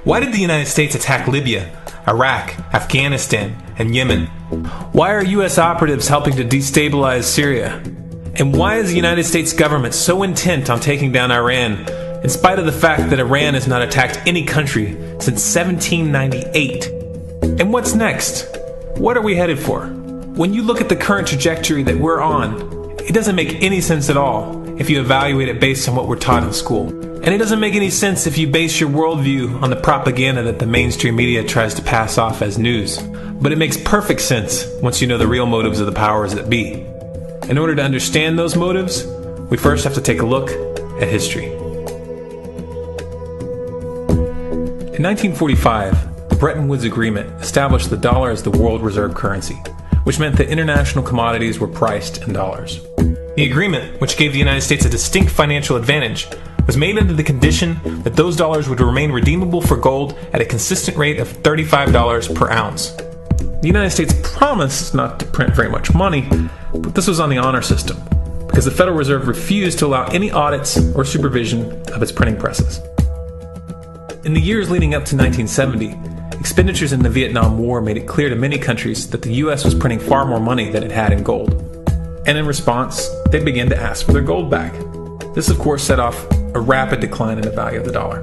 Why did the United States attack Libya, Iraq, Afghanistan, and Yemen? Why are U.S. operatives helping to destabilize Syria? And why is the United States government so intent on taking down Iran, in spite of the fact that Iran has not attacked any country since 1798? And what's next? What are we headed for? When you look at the current trajectory that we're on, it doesn't make any sense at all if you evaluate it based on what we're taught in school. And it doesn't make any sense if you base your worldview on the propaganda that the mainstream media tries to pass off as news. But it makes perfect sense once you know the real motives of the powers that be. In order to understand those motives, we first have to take a look at history. In 1945, the Bretton Woods Agreement established the dollar as the world reserve currency, which meant that international commodities were priced in dollars. The agreement, which gave the United States a distinct financial advantage, was made under the condition that those dollars would remain redeemable for gold at a consistent rate of $35 per ounce. The United States promised not to print very much money, but this was on the honor system, because the Federal Reserve refused to allow any audits or supervision of its printing presses. In the years leading up to 1970, expenditures in the Vietnam War made it clear to many countries that the U.S. was printing far more money than it had in gold. And in response, they began to ask for their gold back. This, of course, set off a rapid decline in the value of the dollar.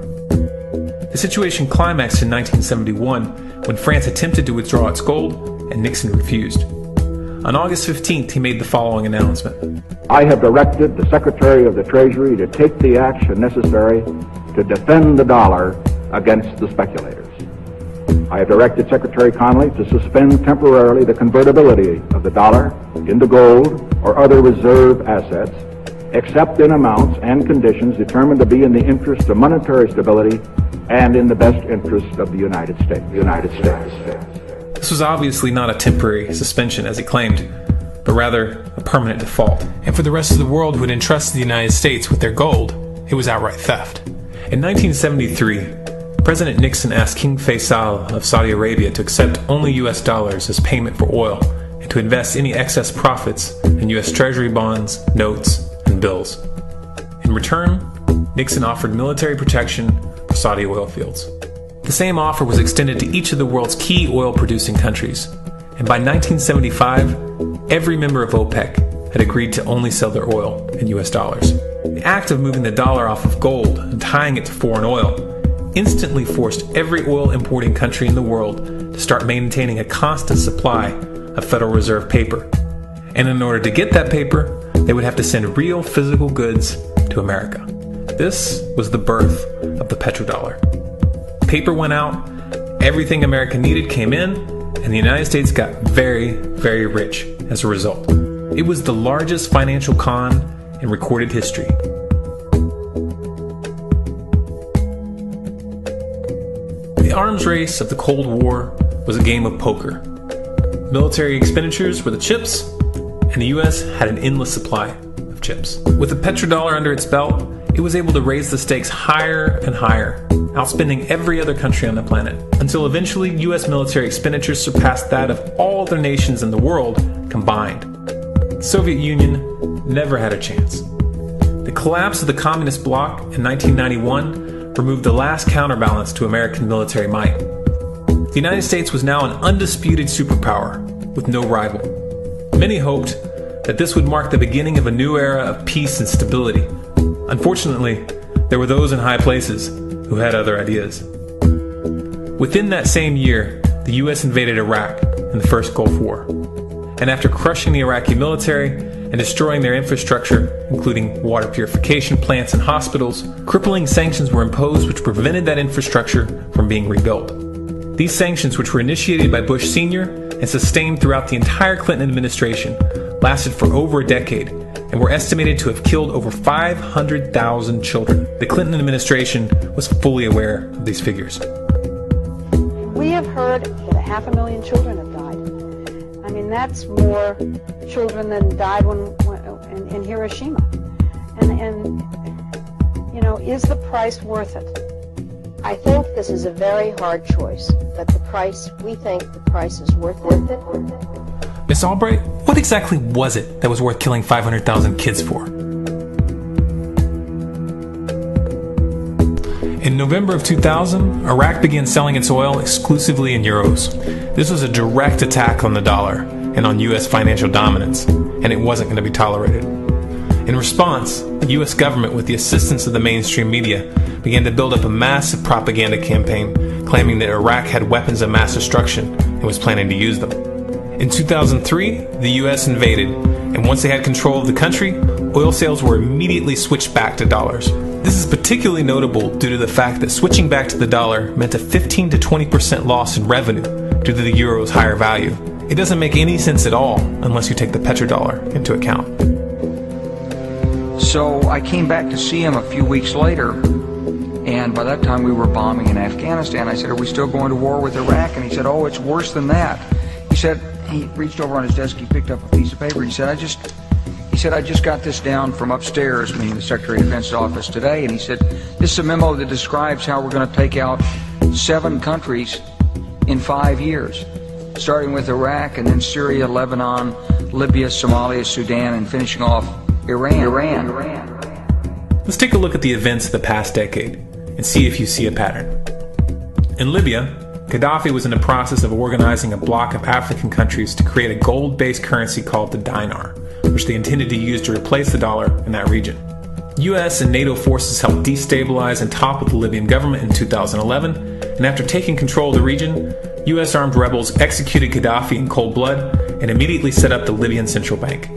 The situation climaxed in 1971 when France attempted to withdraw its gold and Nixon refused. On August 15th, he made the following announcement. I have directed the Secretary of the Treasury to take the action necessary to defend the dollar against the speculators. I have directed Secretary Connally to suspend temporarily the convertibility of the dollar into gold or other reserve assets, except in amounts and conditions determined to be in the interest of monetary stability and in the best interest of the United States. This was obviously not a temporary suspension, as he claimed, but rather a permanent default. And for the rest of the world who had entrusted the United States with their gold, it was outright theft. In 1973, President Nixon asked King Faisal of Saudi Arabia to accept only U.S. dollars as payment for oil and to invest any excess profits in U.S. Treasury bonds, notes, and bills. In return, Nixon offered military protection for Saudi oil fields. The same offer was extended to each of the world's key oil-producing countries, and by 1975, every member of OPEC had agreed to only sell their oil in U.S. dollars. The act of moving the dollar off of gold and tying it to foreign oil instantly forced every oil-importing country in the world to start maintaining a constant supply of Federal Reserve paper. And in order to get that paper, they would have to send real physical goods to America. This was the birth of the petrodollar. Paper went out, everything America needed came in, and the United States got very, very rich as a result. It was the largest financial con in recorded history. The arms race of the Cold War was a game of poker. Military expenditures were the chips, and the U.S. had an endless supply of chips. With the petrodollar under its belt, it was able to raise the stakes higher and higher, outspending every other country on the planet, until eventually U.S. military expenditures surpassed that of all other nations in the world combined. The Soviet Union never had a chance. The collapse of the communist bloc in 1991 removed the last counterbalance to American military might. The United States was now an undisputed superpower with no rival. Many hoped that this would mark the beginning of a new era of peace and stability. Unfortunately, there were those in high places who had other ideas. Within that same year, the U.S. invaded Iraq in the First Gulf War. And after crushing the Iraqi military and destroying their infrastructure, including water purification plants and hospitals, crippling sanctions were imposed which prevented that infrastructure from being rebuilt. These sanctions, which were initiated by Bush Sr. and sustained throughout the entire Clinton administration, lasted for over a decade and were estimated to have killed over 500,000 children. The Clinton administration was fully aware of these figures. We have heard that 500,000 children have died. I mean, that's more children than died in Hiroshima. And you know, is the price worth it? I think this is a very hard choice, but we think the price is worth it. Miss Albright, what exactly was it that was worth killing 500,000 kids for? In November of 2000, Iraq began selling its oil exclusively in euros. This was a direct attack on the dollar and on U.S. financial dominance, and it wasn't going to be tolerated. In response, the U.S. government, with the assistance of the mainstream media, began to build up a massive propaganda campaign claiming that Iraq had weapons of mass destruction and was planning to use them. In 2003, the U.S. invaded, and once they had control of the country, oil sales were immediately switched back to dollars. This is particularly notable due to the fact that switching back to the dollar meant a 15 to 20% loss in revenue due to the euro's higher value. It doesn't make any sense at all unless you take the petrodollar into account. So I came back to see him a few weeks later, and by that time we were bombing in Afghanistan. I said, "Are we still going to war with Iraq?" And he said, "Oh, it's worse than that." He said, he reached over on his desk, he picked up a piece of paper, and he said, I just got this down from upstairs, meaning the Secretary of Defense's office today, and he said, "This is a memo that describes how we're going to take out 7 countries in 5 years, starting with Iraq and then Syria, Lebanon, Libya, Somalia, Sudan, and finishing off Iran. Let's take a look at the events of the past decade and see if you see a pattern. In Libya, Gaddafi was in the process of organizing a bloc of African countries to create a gold-based currency called the dinar, which they intended to use to replace the dollar in that region. US and NATO forces helped destabilize and topple the Libyan government in 2011, and after taking control of the region, US armed rebels executed Gaddafi in cold blood and immediately set up the Libyan central bank.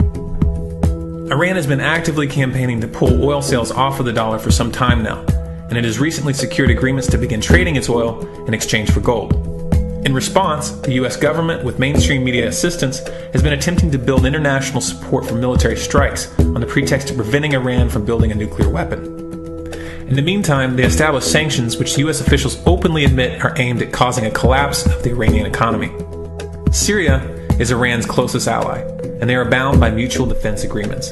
Iran has been actively campaigning to pull oil sales off of the dollar for some time now, and it has recently secured agreements to begin trading its oil in exchange for gold. In response, the US government, with mainstream media assistance, has been attempting to build international support for military strikes on the pretext of preventing Iran from building a nuclear weapon. In the meantime, they established sanctions which US officials openly admit are aimed at causing a collapse of the Iranian economy. Syria is Iran's closest ally, and they are bound by mutual defense agreements.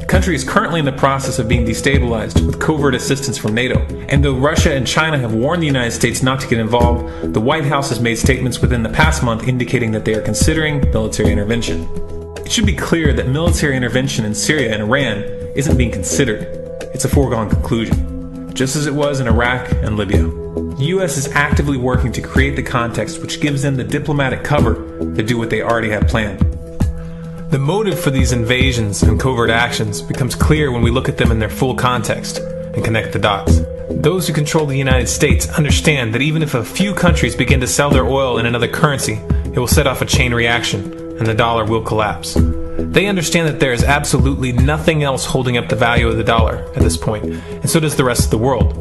The country is currently in the process of being destabilized with covert assistance from NATO, and though Russia and China have warned the United States not to get involved, the White House has made statements within the past month indicating that they are considering military intervention. It should be clear that military intervention in Syria and Iran isn't being considered. It's a foregone conclusion, just as it was in Iraq and Libya. The U.S. is actively working to create the context which gives them the diplomatic cover to do what they already have planned. The motive for these invasions and covert actions becomes clear when we look at them in their full context and connect the dots. Those who control the United States understand that even if a few countries begin to sell their oil in another currency, it will set off a chain reaction and the dollar will collapse. They understand that there is absolutely nothing else holding up the value of the dollar at this point, and so does the rest of the world.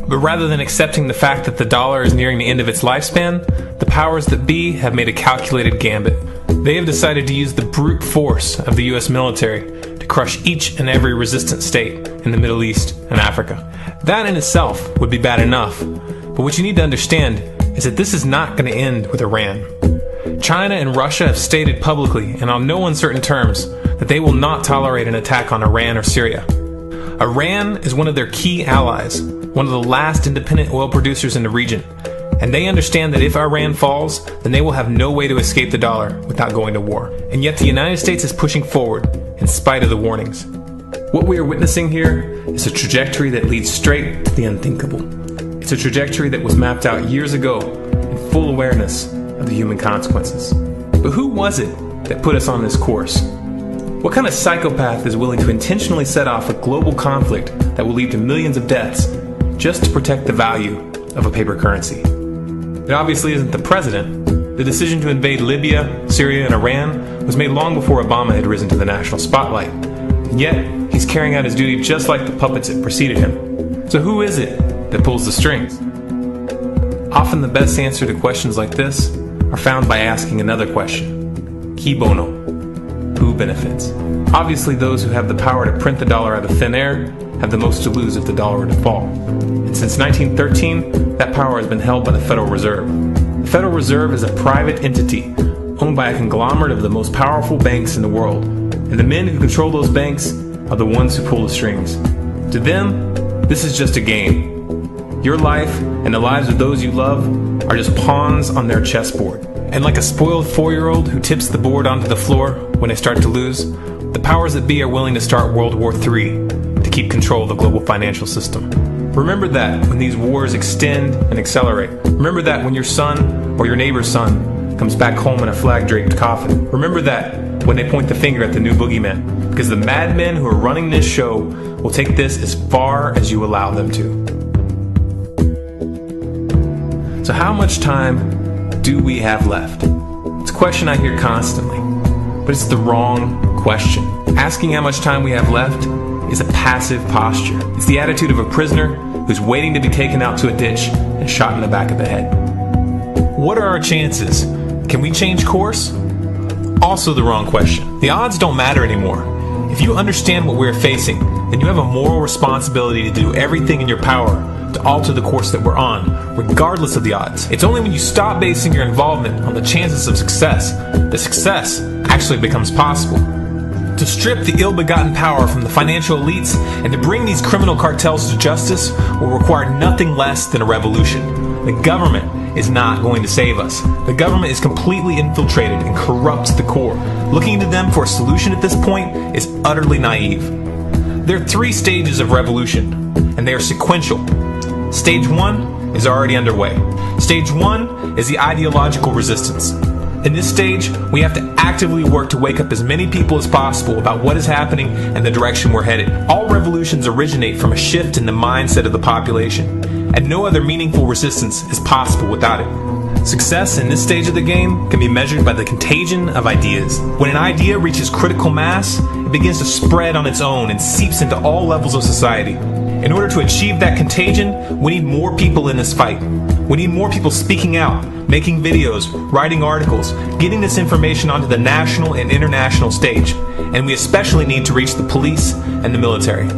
But rather than accepting the fact that the dollar is nearing the end of its lifespan, the powers that be have made a calculated gambit. They have decided to use the brute force of the US military to crush each and every resistant state in the Middle East and Africa. That in itself would be bad enough, but what you need to understand is that this is not going to end with Iran. China and Russia have stated publicly and on no uncertain terms that they will not tolerate an attack on Iran or Syria. Iran is one of their key allies, one of the last independent oil producers in the region, and they understand that if Iran falls, then they will have no way to escape the dollar without going to war. And yet the United States is pushing forward in spite of the warnings. What we are witnessing here is a trajectory that leads straight to the unthinkable. It's a trajectory that was mapped out years ago in full awareness of the human consequences. But who was it that put us on this course? What kind of psychopath is willing to intentionally set off a global conflict that will lead to millions of deaths just to protect the value of a paper currency? It obviously isn't the president. The decision to invade Libya, Syria, and Iran was made long before Obama had risen to the national spotlight. And yet, he's carrying out his duty just like the puppets that preceded him. So who is it that pulls the strings? Often the best answer to questions like this are found by asking another question. Qui bono? Who benefits? Obviously, those who have the power to print the dollar out of thin air have the most to lose if the dollar were to fall. And since 1913, that power has been held by the Federal Reserve. The Federal Reserve is a private entity owned by a conglomerate of the most powerful banks in the world. And the men who control those banks are the ones who pull the strings. To them, this is just a game. Your life and the lives of those you love are just pawns on their chessboard. And like a spoiled 4-year-old who tips the board onto the floor when they start to lose, the powers that be are willing to start World War III to keep control of the global financial system. Remember that when these wars extend and accelerate. Remember that when your son or your neighbor's son comes back home in a flag-draped coffin. Remember that when they point the finger at the new boogeyman. Because the madmen who are running this show will take this as far as you allow them to. So how much time do we have left? It's a question I hear constantly, but it's the wrong question. Asking how much time we have left is a passive posture. It's the attitude of a prisoner who's waiting to be taken out to a ditch and shot in the back of the head. What are our chances? Can we change course? Also the wrong question. The odds don't matter anymore. If you understand what we're facing, then you have a moral responsibility to do everything in your power to alter the course that we're on, regardless of the odds. It's only when you stop basing your involvement on the chances of success that success actually becomes possible. To strip the ill-begotten power from the financial elites and to bring these criminal cartels to justice will require nothing less than a revolution. The government is not going to save us. The government is completely infiltrated and corrupt to the core. Looking to them for a solution at this point is utterly naive. There are 3 stages of revolution, and they are sequential. Stage 1 is already underway. Stage 1 is the ideological resistance. In this stage, we have to actively work to wake up as many people as possible about what is happening and the direction we're headed. All revolutions originate from a shift in the mindset of the population, and no other meaningful resistance is possible without it. Success in this stage of the game can be measured by the contagion of ideas. When an idea reaches critical mass, it begins to spread on its own and seeps into all levels of society. In order to achieve that contagion, we need more people in this fight. We need more people speaking out, making videos, writing articles, getting this information onto the national and international stage. And we especially need to reach the police and the military.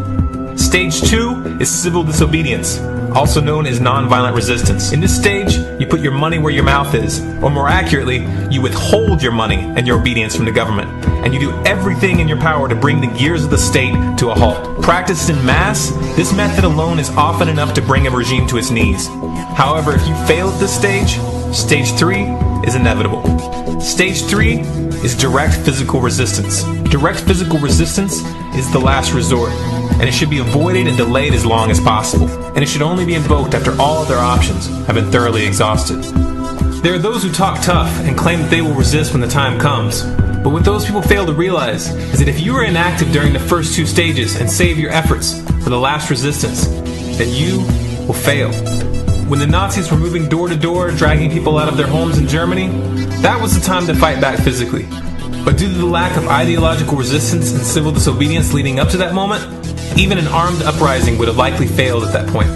Stage 2 is civil disobedience, also known as nonviolent resistance. In this stage, you put your money where your mouth is, or more accurately, you withhold your money and your obedience from the government, and you do everything in your power to bring the gears of the state to a halt. Practiced in mass, this method alone is often enough to bring a regime to its knees. However, if you fail at this stage, stage 3 is inevitable. Stage 3 is direct physical resistance. Direct physical resistance is the last resort, and it should be avoided and delayed as long as possible, and it should only be invoked after all other options have been thoroughly exhausted. There are those who talk tough and claim that they will resist when the time comes, but what those people fail to realize is that if you are inactive during the first 2 stages and save your efforts for the last resistance, then you will fail. When the Nazis were moving door to door, dragging people out of their homes in Germany, that was the time to fight back physically. But due to the lack of ideological resistance and civil disobedience leading up to that moment, even an armed uprising would have likely failed at that point.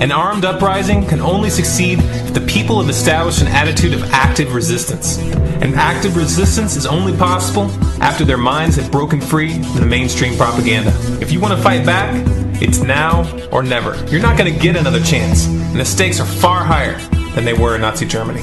An armed uprising can only succeed if the people have established an attitude of active resistance. And active resistance is only possible after their minds have broken free from the mainstream propaganda. If you want to fight back, it's now or never. You're not going to get another chance, and the stakes are far higher than they were in Nazi Germany.